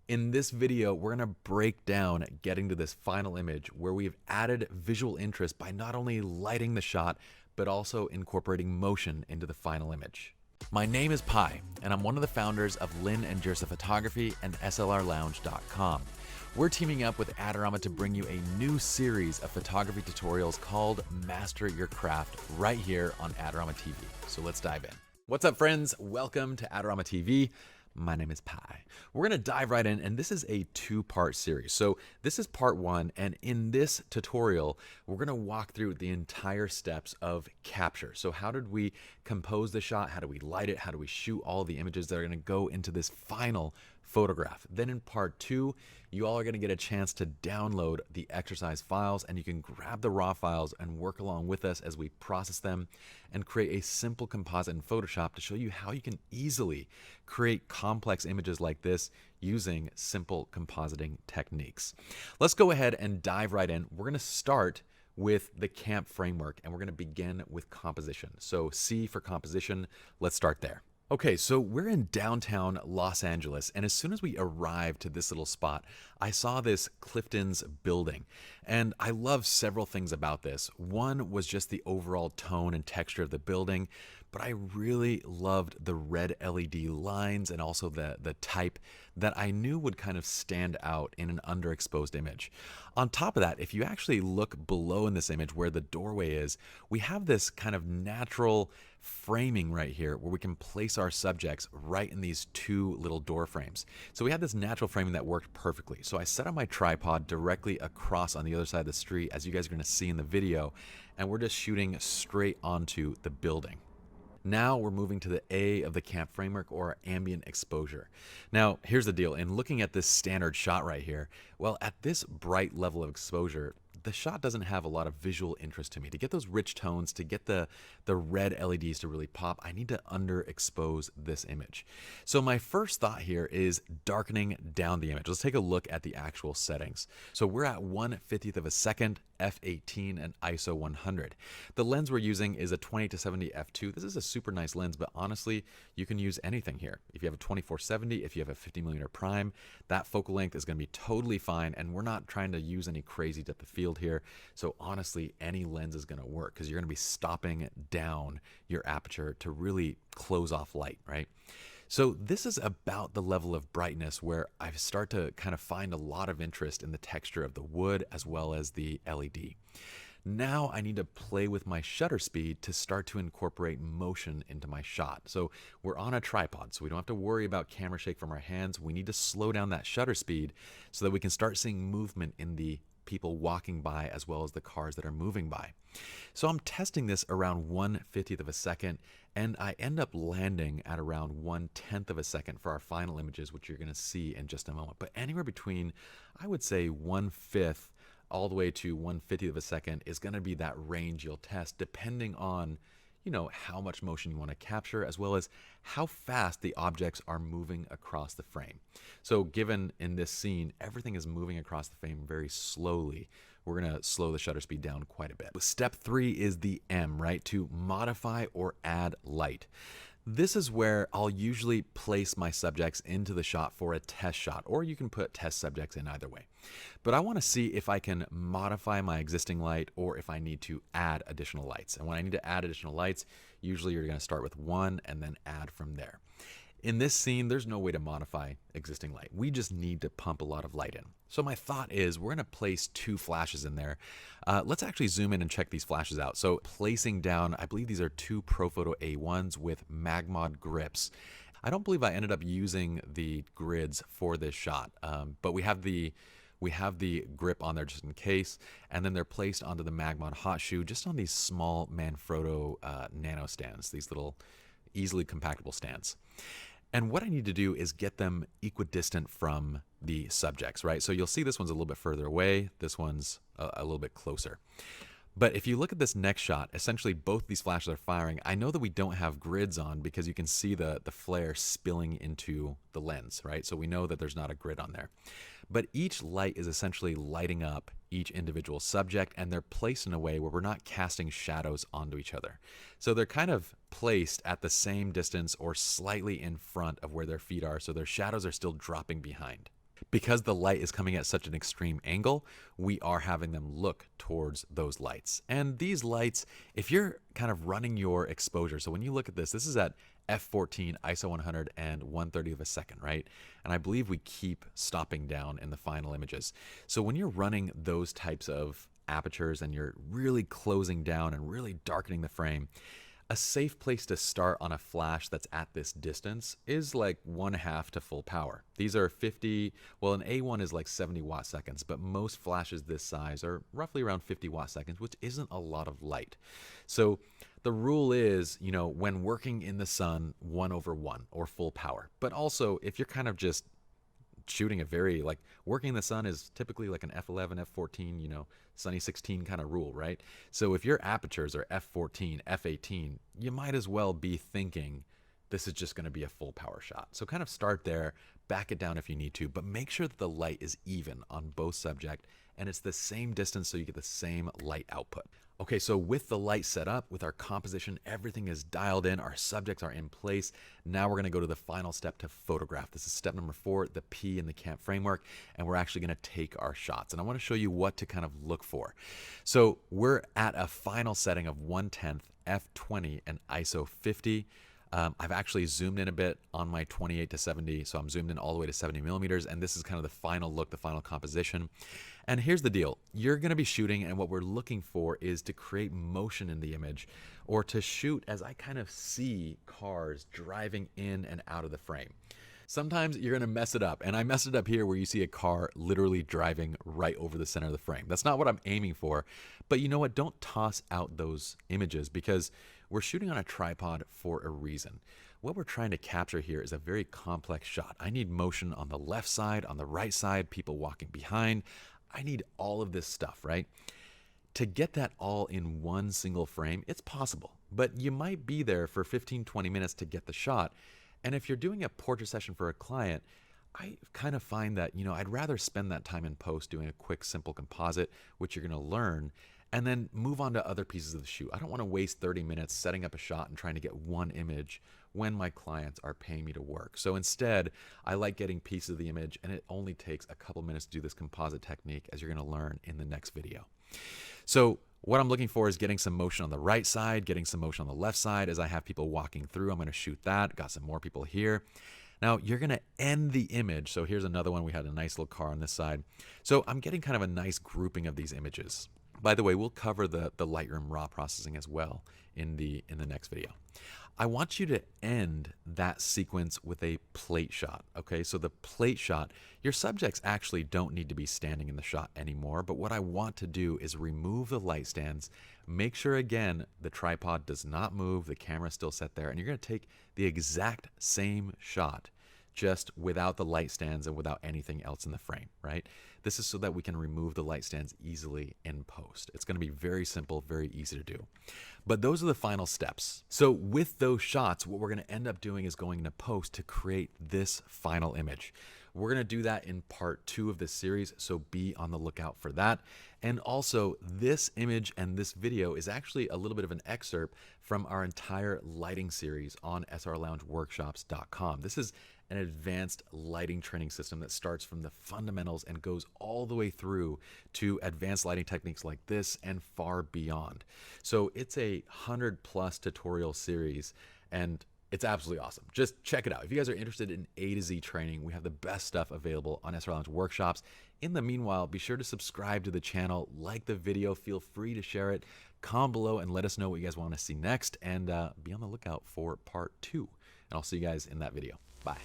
In this video, we're going to break down getting to this final image where we've added visual interest by not only lighting the shot, but also incorporating motion into the final image. My name is Pi, and I'm one of the founders of Lynn and Jersa Photography and SLRLounge.com. We're teaming up with Adorama to bring you a new series of photography tutorials called Master Your Craft right here on Adorama TV. So let's dive in. What's up, friends? Welcome to Adorama TV. My name is Pi. We're going to dive right in, and this is a two-part series. So this is part one, and in this tutorial, we're going to walk through the entire steps of capture. So how did we compose the shot? How do we light it? How do we shoot all the images that are going to go into this final photograph? Then in part two, you all are going to get a chance to download the exercise files, and you can grab the raw files and work along with us as we process them and create a simple composite in Photoshop to show you how you can easily create complex images like this using simple compositing techniques. Let's go ahead and dive right in. We're going to start with the CAMP framework, and we're going to begin with composition. So C for composition, let's start there. Okay, so we're in downtown Los Angeles, and as soon as we arrived to this little spot, I saw this Clifton's building, and I love several things about this. One was just the overall tone and texture of the building, but I really loved the red LED lines and also the type that I knew would kind of stand out in an underexposed image. On top of that, if you actually look below in this image where the doorway is, we have this kind of natural framing right here where we can place our subjects right in these two little door frames. So we had this natural framing that worked perfectly. So I set up my tripod directly across on the other side of the street, as you guys are going to see in the video, and we're just shooting straight onto the building. Now we're moving to the A of the CAMP framework, or ambient exposure. Now, here's the deal. In looking at this standard shot right here, well, at this bright level of exposure, the shot doesn't have a lot of visual interest to me. To get those rich tones, to get the red LEDs to really pop, I need to underexpose this image. So my first thought here is darkening down the image. Let's take a look at the actual settings. So we're at 1/50th of a second, f/18, and ISO 100. The lens we're using is a 20-70 f2. This is a super nice lens, but honestly, you can use anything here. If you have a 24-70, if you have a 50mm prime, that focal length is going to be totally fine, and we're not trying to use any crazy depth of field here. So honestly, any lens is going to work because you're going to be stopping down your aperture to really close off light, right? So this is about the level of brightness where I start to kind of find a lot of interest in the texture of the wood as well as the LED. Now I need to play with my shutter speed to start to incorporate motion into my shot. So we're on a tripod, so we don't have to worry about camera shake from our hands. We need to slow down that shutter speed so that we can start seeing movement in the people walking by as well as the cars that are moving by. So I'm testing this around 1/50th of a second, and I end up landing at around 1/10th of a second for our final images, which you're going to see in just a moment. But anywhere between, I would say, 1/5 all the way to 1/50th of a second is going to be that range you'll test depending on, you know, how much motion you want to capture, as well as how fast the objects are moving across the frame. So given in this scene, everything is moving across the frame very slowly. We're going to slow the shutter speed down quite a bit. Step 3 is the M, right? To modify or add light. This is where I'll usually place my subjects into the shot for a test shot, or you can put test subjects in either way. But I want to see if I can modify my existing light or if I need to add additional lights. And when I need to add additional lights, usually you're going to start with one and then add from there. In this scene, there's no way to modify existing light. We just need to pump a lot of light in. So my thought is we're going to place 2 flashes in there. Let's actually zoom in and check these flashes out. So placing down, I believe these are 2 Profoto A1s with Magmod grips. I don't believe I ended up using the grids for this shot, but we have the grip on there just in case, and then they're placed onto the Magmod hot shoe just on these small Manfrotto nano stands, these little easily compactable stands. And what I need to do is get them equidistant from the subjects, right? So you'll see this one's a little bit further away, this one's a little bit closer. But if you look at this next shot, essentially both these flashes are firing. I know that we don't have grids on because you can see the flare spilling into the lens, right? So we know that there's not a grid on there. But each light is essentially lighting up each individual subject, and they're placed in a way where we're not casting shadows onto each other. So they're kind of placed at the same distance or slightly in front of where their feet are, so their shadows are still dropping behind. Because the light is coming at such an extreme angle, we are having them look towards those lights. And these lights, if you're kind of running your exposure, so when you look at this, this is at f14, ISO 100 and 1/30 of a second, right? And I believe we keep stopping down in the final images. So when you're running those types of apertures and you're really closing down and really darkening the frame, a safe place to start on a flash that's at this distance is like 1/2 to full power. These are 50, well, an A1 is like 70 watt seconds, but most flashes this size are roughly around 50 watt seconds, which isn't a lot of light. So the rule is, you know, when working in the sun, 1/1 or full power. But also, if you're kind of just shooting a very, like, working in the sun is typically like an f11, f14, you know, sunny 16 kind of rule, right? So if your apertures are f14, f18, you might as well be thinking this is just going to be a full power shot. So kind of start there, back it down if you need to, but make sure that the light is even on both subject and it's the same distance so you get the same light output. Okay, so with the light set up, with our composition, everything is dialed in, our subjects are in place. Now we're gonna go to the final step to photograph. This is step number 4, the P in the CAMP framework, and we're actually gonna take our shots. And I wanna show you what to kind of look for. So we're at a final setting of 1/10, f20, and ISO 50. I've actually zoomed in a bit on my 28 to 70, so I'm zoomed in all the way to 70 millimeters, and this is kind of the final look, the final composition. And here's the deal. You're going to be shooting, and what we're looking for is to create motion in the image, or to shoot as I kind of see cars driving in and out of the frame. Sometimes you're going to mess it up, and I messed it up here where you see a car literally driving right over the center of the frame. That's not what I'm aiming for, but you know what? Don't toss out those images because we're shooting on a tripod for a reason. What we're trying to capture here is a very complex shot. I need motion on the left side, on the right side, people walking behind. I need all of this stuff, right? To get that all in one single frame, it's possible, but you might be there for 15, 20 minutes to get the shot. And if you're doing a portrait session for a client, I kind of find that, you know, I'd rather spend that time in post doing a quick, simple composite, which you're going to learn, and then move on to other pieces of the shoot. I don't want to waste 30 minutes setting up a shot and trying to get one image when my clients are paying me to work. So instead, I like getting pieces of the image, and it only takes a couple minutes to do this composite technique, as you're going to learn in the next video. So what I'm looking for is getting some motion on the right side, getting some motion on the left side. As I have people walking through, I'm going to shoot that. Got some more people here. Now you're going to end the image. So here's another one. We had a nice little car on this side. So I'm getting kind of a nice grouping of these images. By the way, we'll cover the Lightroom raw processing as well in the next video. I want you to end that sequence with a plate shot. Okay, so the plate shot, your subjects actually don't need to be standing in the shot anymore, but what I want to do is remove the light stands, make sure again the tripod does not move, the camera's still set there, and you're going to take the exact same shot just without the light stands and without anything else in the frame, right? This is so that we can remove the light stands easily in post. It's going to be very simple, very easy to do. But those are the final steps. So with those shots, what we're going to end up doing is going into post to create this final image. We're going to do that in part 2 of this series, so be on the lookout for that. And also, this image and this video is actually a little bit of an excerpt from our entire lighting series on slrloungeworkshops.com. This is an advanced lighting training system that starts from the fundamentals and goes all the way through to advanced lighting techniques like this and far beyond. So it's a 100+ tutorial series, and it's absolutely awesome. Just check it out. If you guys are interested in A to Z training, we have the best stuff available on SLR Lounge Workshops. In the meanwhile, be sure to subscribe to the channel, like the video, feel free to share it, comment below and let us know what you guys want to see next, and be on the lookout for part 2. And I'll see you guys in that video. Bye.